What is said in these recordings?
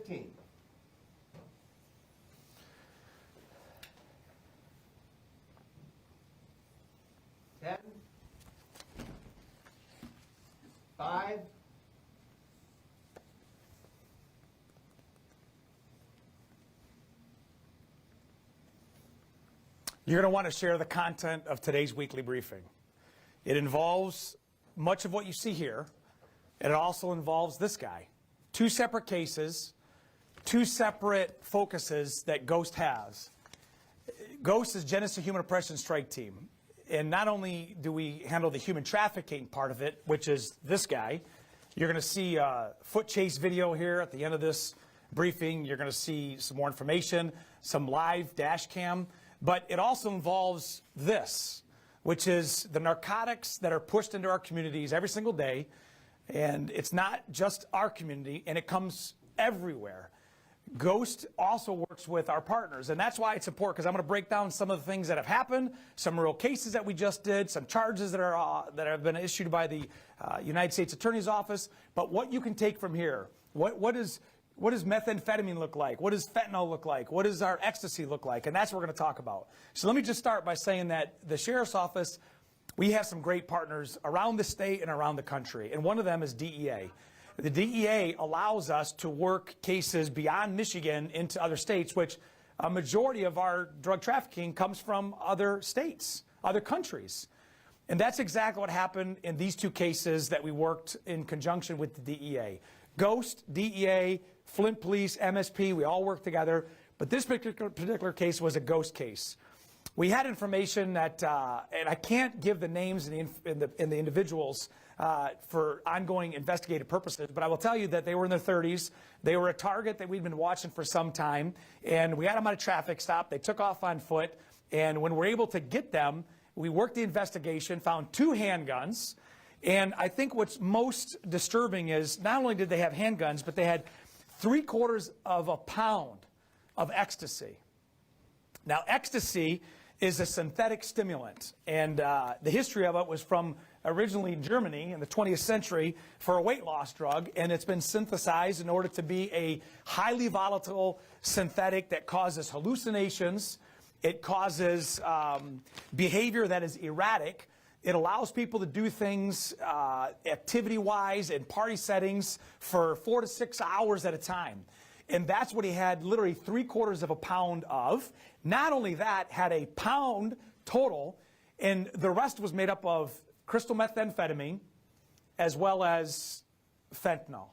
15. Ten. 5. You're going to want to share the content of today's weekly briefing. It involves much of what you see here, and it also involves this guy. 2 separate cases, 2 separate focuses that Ghost has. Ghost is Genesee Human Oppression Strike Team. And not only do we handle the human trafficking part of it, which is this guy, you're going to see a foot chase video here at the end of this briefing. You're going to see some more information, some live dash cam. But it also involves this, which is the narcotics that are pushed into our communities every single day. And it's not just our community, and it comes everywhere. Ghost also works with our partners, and that's why it's important, because I'm going to break down some of the things that have happened, some real cases that we just did, some charges that have been issued by the United States Attorney's Office. But what you can take from here, what does methamphetamine look like? What does fentanyl look like? What does our ecstasy look like? And that's what we're going to talk about. So let me just start by saying that the Sheriff's Office, we have some great partners around the state and around the country, and one of them is DEA. The DEA allows us to work cases beyond Michigan into other states, which a majority of our drug trafficking comes from other states, other countries. And that's exactly what happened in these 2 cases that we worked in conjunction with the DEA. Ghost, DEA, Flint Police, MSP, we all worked together. But this particular case was a Ghost case. We had information that, and I can't give the names and the individuals for ongoing investigative purposes, but I will tell you that they were in their 30s. They were a target that we'd been watching for some time, and we had them on a traffic stop. They took off on foot, and when we were able to get them, we worked the investigation, found 2 handguns, and I think what's most disturbing is not only did they have handguns, but they had 3/4 of a pound of ecstasy. Now, ecstasy is a synthetic stimulant, and the history of it was from originally Germany in the 20th century for a weight loss drug, and it's been synthesized in order to be a highly volatile synthetic that causes hallucinations. It causes behavior that is erratic. It allows people to do things activity-wise in party settings for 4 to 6 hours at a time. And that's what he had literally 3/4 of a pound of. Not only that, had a pound total, and the rest was made up of crystal methamphetamine as well as fentanyl.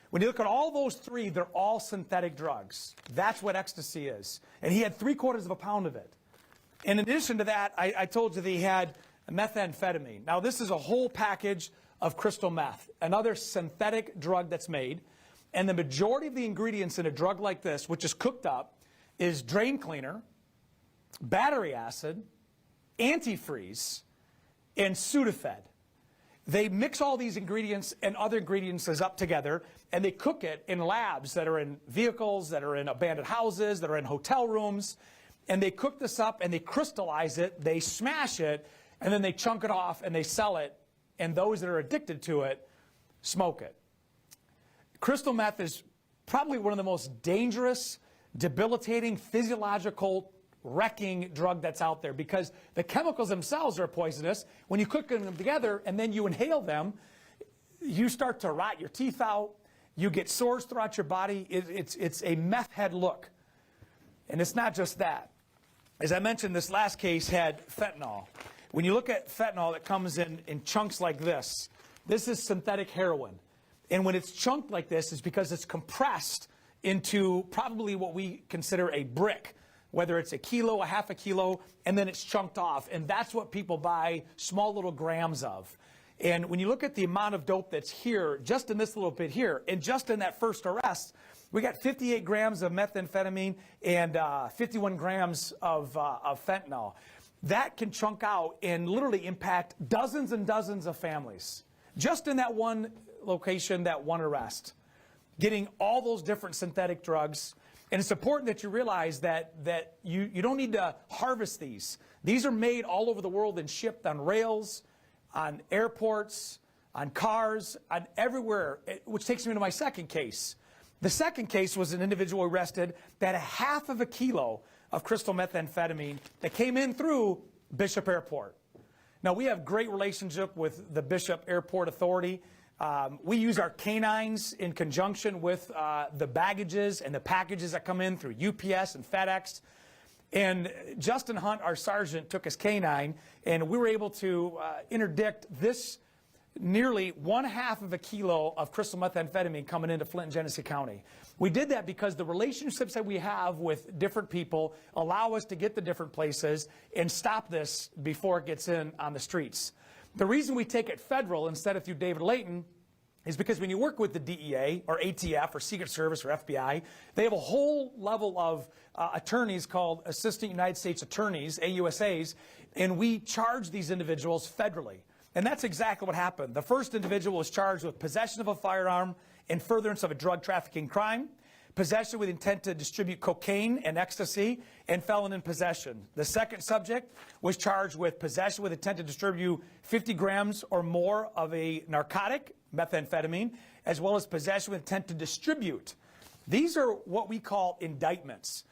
When you look at all those 3, they're all synthetic drugs. That's what ecstasy is. And he had 3/4 of a pound of it. In addition to that, I told you that he had methamphetamine. Now, this is a whole package of crystal meth, another synthetic drug that's made. And the majority of the ingredients in a drug like this, which is cooked up, is drain cleaner, battery acid, antifreeze, and Sudafed. They mix all these ingredients and other ingredients up together, and they cook it in labs that are in vehicles, that are in abandoned houses, that are in hotel rooms. And they cook this up, and they crystallize it, they smash it, and then they chunk it off, and they sell it. And those that are addicted to it smoke it. Crystal meth is probably one of the most dangerous, debilitating, physiological wrecking drug that's out there, because the chemicals themselves are poisonous. When you cook them together and then you inhale them, you start to rot your teeth out. You get sores throughout your body. It's a meth head look. And it's not just that. As I mentioned, this last case had fentanyl. When you look at fentanyl, it comes in chunks like this. This is synthetic heroin. And when it's chunked like this, it's because it's compressed into probably what we consider a brick, whether it's a kilo, a half a kilo, and then it's chunked off. And that's what people buy small little grams of. And when you look at the amount of dope that's here, just in this little bit here, and just in that first arrest, we got 58 grams of methamphetamine and 51 grams of fentanyl. That can chunk out and literally impact dozens and dozens of families. Just in that one location, that one arrest. Getting all those different synthetic drugs. And it's important that you realize that you don't need to harvest these. These are made all over the world and shipped on rails, on airports, on cars, on everywhere, which takes me to my second case. The second case was an individual arrested that had 1/2 kilo of crystal methamphetamine that came in through Bishop Airport. Now, we have great relationship with the Bishop Airport Authority. We use our canines in conjunction with the baggages and the packages that come in through UPS and FedEx. And Justin Hunt, our sergeant, took his canine, and we were able to interdict this nearly 1/2 kilo of crystal methamphetamine coming into Flint and Genesee County. We did that because the relationships that we have with different people allow us to get to different places and stop this before it gets in on the streets. The reason we take it federal instead of through David Layton is because when you work with the DEA or ATF or Secret Service or FBI, they have a whole level of attorneys called Assistant United States Attorneys, AUSAs, and we charge these individuals federally. And that's exactly what happened. The first individual was charged with possession of a firearm in furtherance of a drug trafficking crime, possession with intent to distribute cocaine and ecstasy, and felon in possession. The second subject was charged with possession with intent to distribute 50 grams or more of a narcotic, methamphetamine, as well as possession with intent to distribute. These are what we call indictments.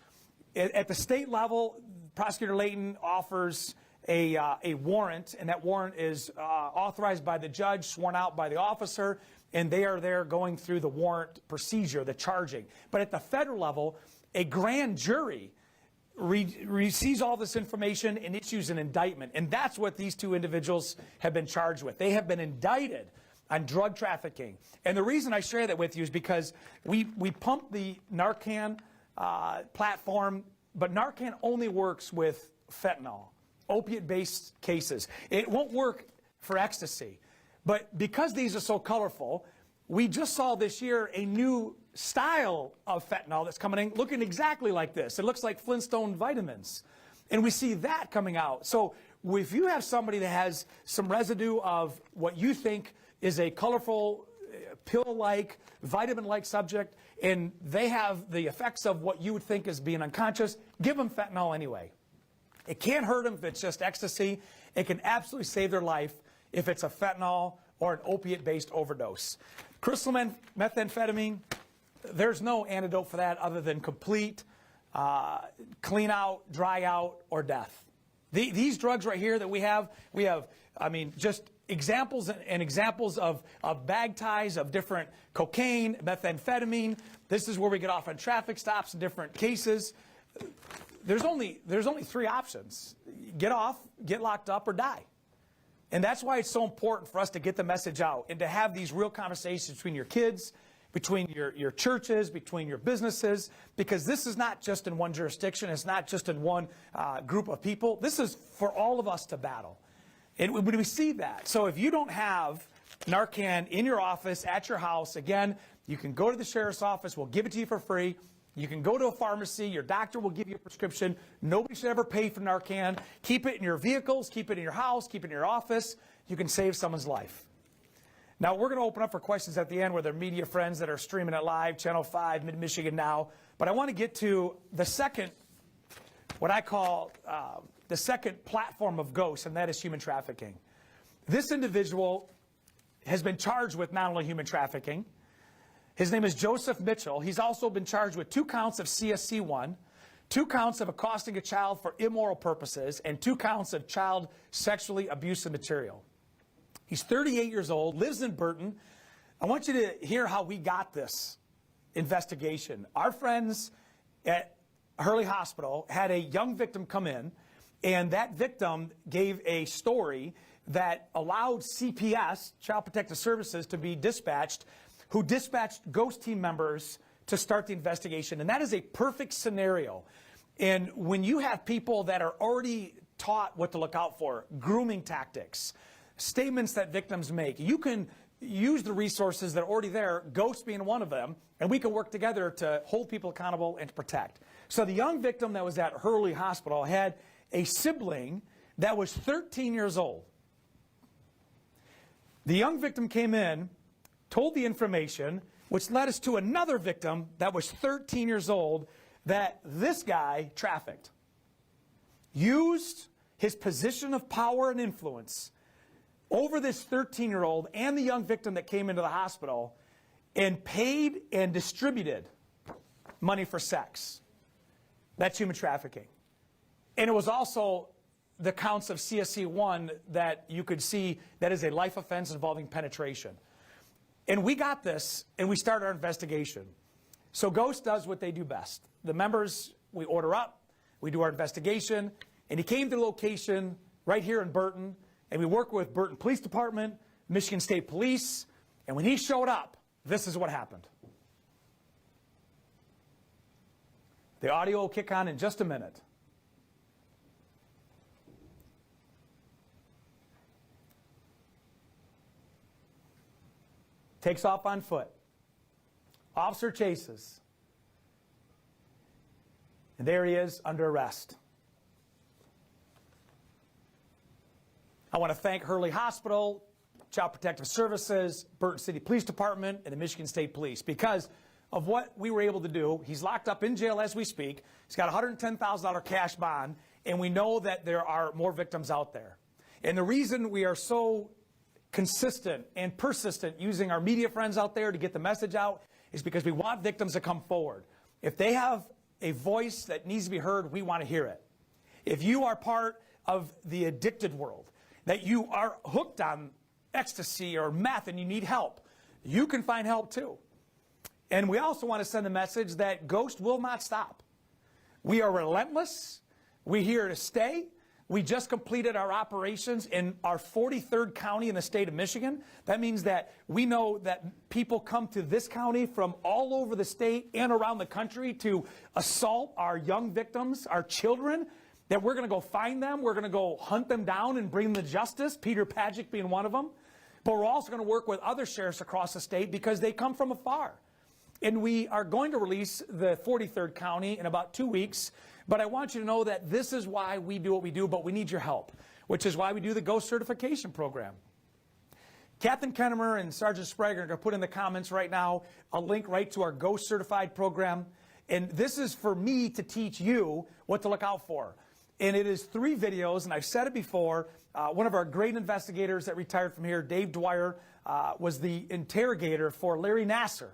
At the state level, Prosecutor Layton offers a warrant, and that warrant is authorized by the judge, sworn out by the officer, and they are there going through the warrant procedure, the charging. But at the federal level, a grand jury receives all this information and issues an indictment. And that's what these two individuals have been charged with. They have been indicted on drug trafficking. And the reason I share that with you is because we pump the Narcan platform, but Narcan only works with fentanyl, opiate-based cases. It won't work for ecstasy. But because these are so colorful, we just saw this year a new style of fentanyl that's coming in looking exactly like this. It looks like Flintstone vitamins. And we see that coming out. So if you have somebody that has some residue of what you think is a colorful, pill-like, vitamin-like subject, and they have the effects of what you would think is being unconscious, give them fentanyl anyway. It can't hurt them if it's just ecstasy. It can absolutely save their life if it's a fentanyl or an opiate-based overdose. Crystal methamphetamine, there's no antidote for that other than complete clean out, dry out, or death. These drugs right here that we have, I mean, just examples and examples of bag ties of different cocaine, methamphetamine. This is where we get off on traffic stops in different cases. There's only 3 options. Get off, get locked up, or die. And that's why it's so important for us to get the message out and to have these real conversations between your kids, between your churches, between your businesses, because this is not just in one jurisdiction. It's not just in one group of people. This is for all of us to battle. And when we see that, so if you don't have Narcan in your office, at your house, again, you can go to the sheriff's office. We'll give it to you for free. You can go to a pharmacy. Your doctor will give you a prescription. Nobody should ever pay for Narcan. Keep it in your vehicles. Keep it in your house. Keep it in your office. You can save someone's life. Now, we're going to open up for questions at the end with our media friends that are streaming it live, Channel 5, Mid-Michigan Now. But I want to get to the second, what I call the second platform of ghosts, and that is human trafficking. This individual has been charged with not only human trafficking. His name is Joseph Mitchell. He's also been charged with 2 counts of CSC1, 2 counts of accosting a child for immoral purposes, and 2 counts of child sexually abusive material. He's 38 years old, lives in Burton. I want you to hear how we got this investigation. Our friends at Hurley Hospital had a young victim come in, and that victim gave a story that allowed CPS, Child Protective Services, to be dispatched, who dispatched ghost team members to start the investigation. And that is a perfect scenario. And when you have people that are already taught what to look out for, grooming tactics, statements that victims make, you can use the resources that are already there, ghosts being one of them, and we can work together to hold people accountable and to protect. So the young victim that was at Hurley Hospital had a sibling that was 13 years old. The young victim came in, told the information, which led us to another victim that was 13 years old that this guy trafficked. Used his position of power and influence over this 13-year-old and the young victim that came into the hospital and paid and distributed money for sex. That's human trafficking. And it was also the counts of CSC 1 that you could see that is a life offense involving penetration. And we got this, and we started our investigation. So Ghost does what they do best. The members, we order up, we do our investigation, and he came to the location right here in Burton, and we work with Burton Police Department, Michigan State Police, and when he showed up, this is what happened. The audio will kick on in just a minute. Takes off on foot. Officer chases. And there he is under arrest. I want to thank Hurley Hospital, Child Protective Services, Burton City Police Department, and the Michigan State Police because of what we were able to do. He's locked up in jail as we speak. He's got a $110,000 cash bond, and we know that there are more victims out there. And the reason we are so consistent and persistent using our media friends out there to get the message out is because we want victims to come forward. If they have a voice that needs to be heard, we want to hear it. If you are part of the addicted world, that you are hooked on ecstasy or meth and you need help, you can find help too. And we also want to send a message that Ghost will not stop. We are relentless. We're here to stay. We just completed our operations in our 43rd county in the state of Michigan. That means that we know that people come to this county from all over the state and around the country to assault our young victims, our children, that we're going to go find them. We're going to go hunt them down and bring them to justice, Peter Pagic being one of them. But we're also going to work with other sheriffs across the state because they come from afar. And we are going to release the 43rd county in about 2 weeks. But I want you to know that this is why we do what we do, but we need your help, which is why we do the Ghost Certification Program. Captain Kennemer and Sergeant Sprague are going to put in the comments right now a link right to our Ghost Certified Program. And this is for me to teach you what to look out for. And it is 3 videos, and I've said it before. One of our great investigators that retired from here, Dave Dwyer, was the interrogator for Larry Nassar,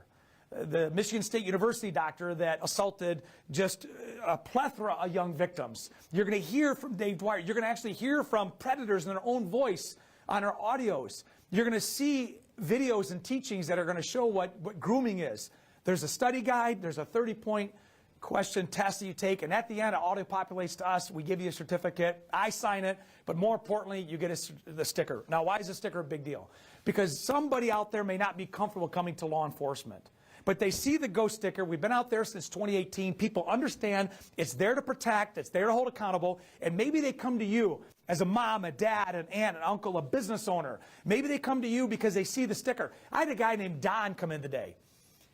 the Michigan State University doctor that assaulted just a plethora of young victims. You're going to hear from Dave Dwyer. You're going to actually hear from predators in their own voice on our audios. You're going to see videos and teachings that are going to show what grooming is. There's a study guide. There's a 30-point question test that you take, and at the end, it auto-populates to us. We give you a certificate. I sign it, but more importantly, you get the sticker. Now, why is the sticker a big deal? Because somebody out there may not be comfortable coming to law enforcement, but they see the Ghost sticker. We've been out there since 2018. People understand it's there to protect, it's there to hold accountable, and maybe they come to you as a mom, a dad, an aunt, an uncle, a business owner. Maybe they come to you because they see the sticker. I had a guy named Don come in today.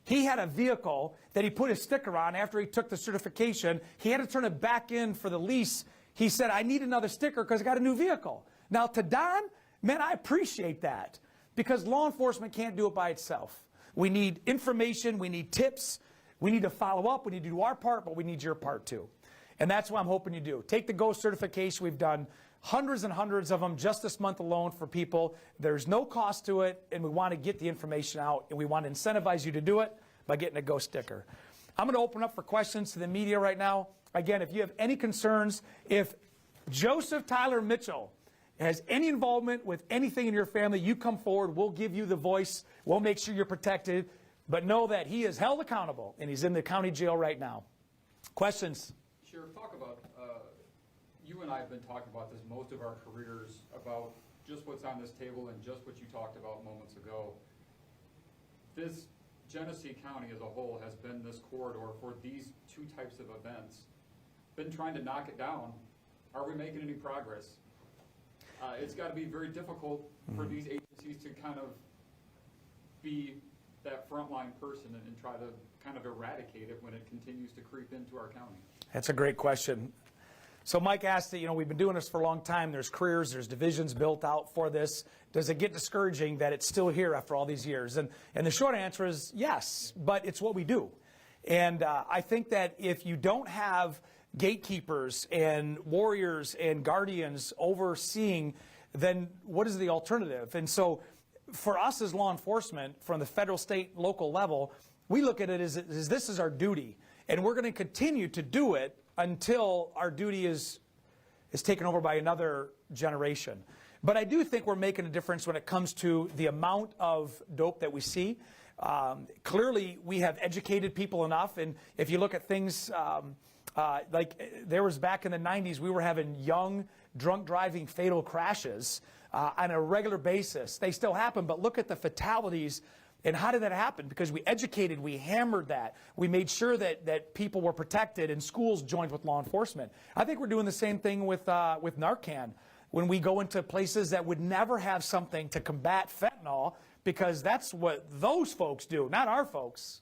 He had a vehicle that he put his sticker on after he took the certification. He had to turn it back in for the lease. He said, I need another sticker because I got a new vehicle. Now, to Don, man, I appreciate that because law enforcement can't do it by itself. We need information. We need tips. We need to follow up. We need to do our part, but we need your part too. And that's what I'm hoping you do. Take the Ghost certification. We've done hundreds and hundreds of them just this month alone for people. There's no cost to it, and we want to get the information out, and we want to incentivize you to do it by getting a Ghost sticker. I'm going to open up for questions to the media right now. Again, if you have any concerns, if Joseph Tyler Mitchell has any involvement with anything in your family, you come forward. We'll give you the voice. We'll make sure you're protected. But know that he is held accountable, and he's in the county jail right now. Questions? Sheriff, talk about, you and I have been talking about this most of our careers, about just what's on this table and just what you talked about moments ago. This Genesee County as a whole has been this corridor for these 2 types of events. Been trying to knock it down. Are we making any progress? It's got to be very difficult for these agencies to kind of be that frontline person and try to kind of eradicate it when it continues to creep into our county. That's a great question. So Mike asked that, we've been doing this for a long time. There's careers, there's divisions built out for this. Does it get discouraging that it's still here after all these years? And the short answer is yes, but it's what we do. And I think that if you don't have gatekeepers and warriors and guardians overseeing, then what is the alternative? And so for us as law enforcement, from the federal, state, local level, we look at it as this is our duty. And we're going to continue to do it until our duty is taken over by another generation. But I do think we're making a difference when it comes to the amount of dope that we see. Clearly, we have educated people enough, and if you look at things like there was back in the 90s, we were having young, drunk driving fatal crashes on a regular basis. They still happen, but look at the fatalities. And how did that happen? Because we educated, we hammered that. We made sure that people were protected and schools joined with law enforcement. I think we're doing the same thing with Narcan. When we go into places that would never have something to combat fentanyl, because that's what those folks do, not our folks.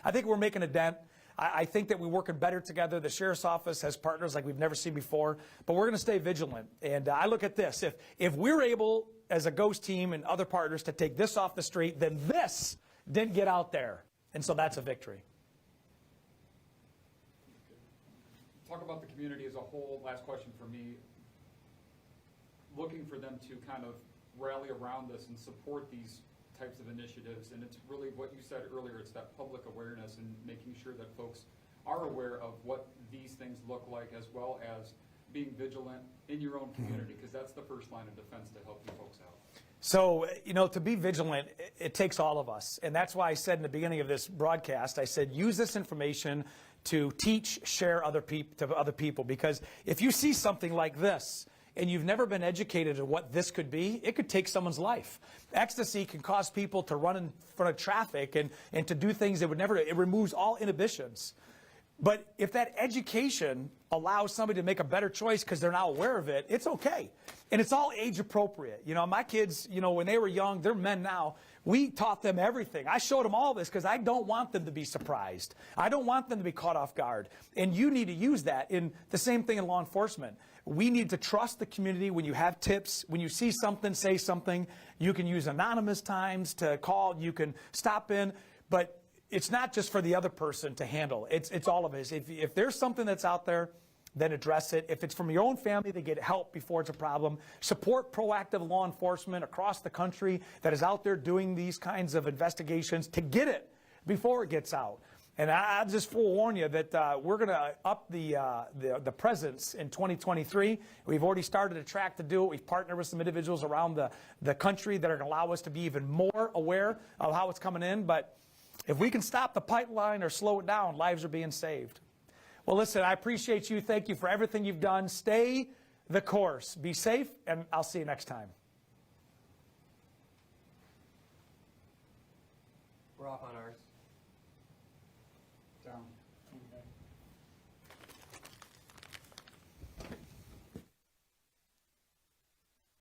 I think we're making a dent. I think that we're working better together. The Sheriff's Office has partners like we've never seen before, but we're going to stay vigilant. And I look at this. If we're able, as a GHOST team and other partners, to take this off the street, then this didn't get out there. And so that's a victory. Talk about the community as a whole. Last question for me. Looking for them to kind of rally around this and support these types of initiatives, and it's really what you said earlier, it's that public awareness and making sure that folks are aware of what these things look like, as well as being vigilant in your own community, because that's the first line of defense to help you folks out. So, to be vigilant, it takes all of us, and that's why I said in the beginning of this broadcast, I said use this information to teach, share to other people, because if you see something like this, and you've never been educated on what this could be, it could take someone's life. Ecstasy can cause people to run in front of traffic and to do things that would never, it removes all inhibitions. But if that education allows somebody to make a better choice because they're now aware of it, it's okay. And it's all age appropriate. My kids, when they were young, they're men now, we taught them everything. I showed them all this because I don't want them to be surprised. I don't want them to be caught off guard. And you need to use that. In the same thing in law enforcement. We need to trust the community. When you have tips, when you see something, say something. You can use anonymous times to call. You can stop in. But it's not just for the other person to handle. It's all of us. If there's something that's out there, then address it. If it's from your own family, they get help before it's a problem. Support proactive law enforcement across the country that is out there doing these kinds of investigations to get it before it gets out. And I'll just forewarn you that we're going to up the presence in 2023. We've already started a track to do it. We've partnered with some individuals around the country that are going to allow us to be even more aware of how it's coming in. But if we can stop the pipeline or slow it down, lives are being saved. Well, listen, I appreciate you. Thank you for everything you've done. Stay the course. Be safe, and I'll see you next time. We're off on ours.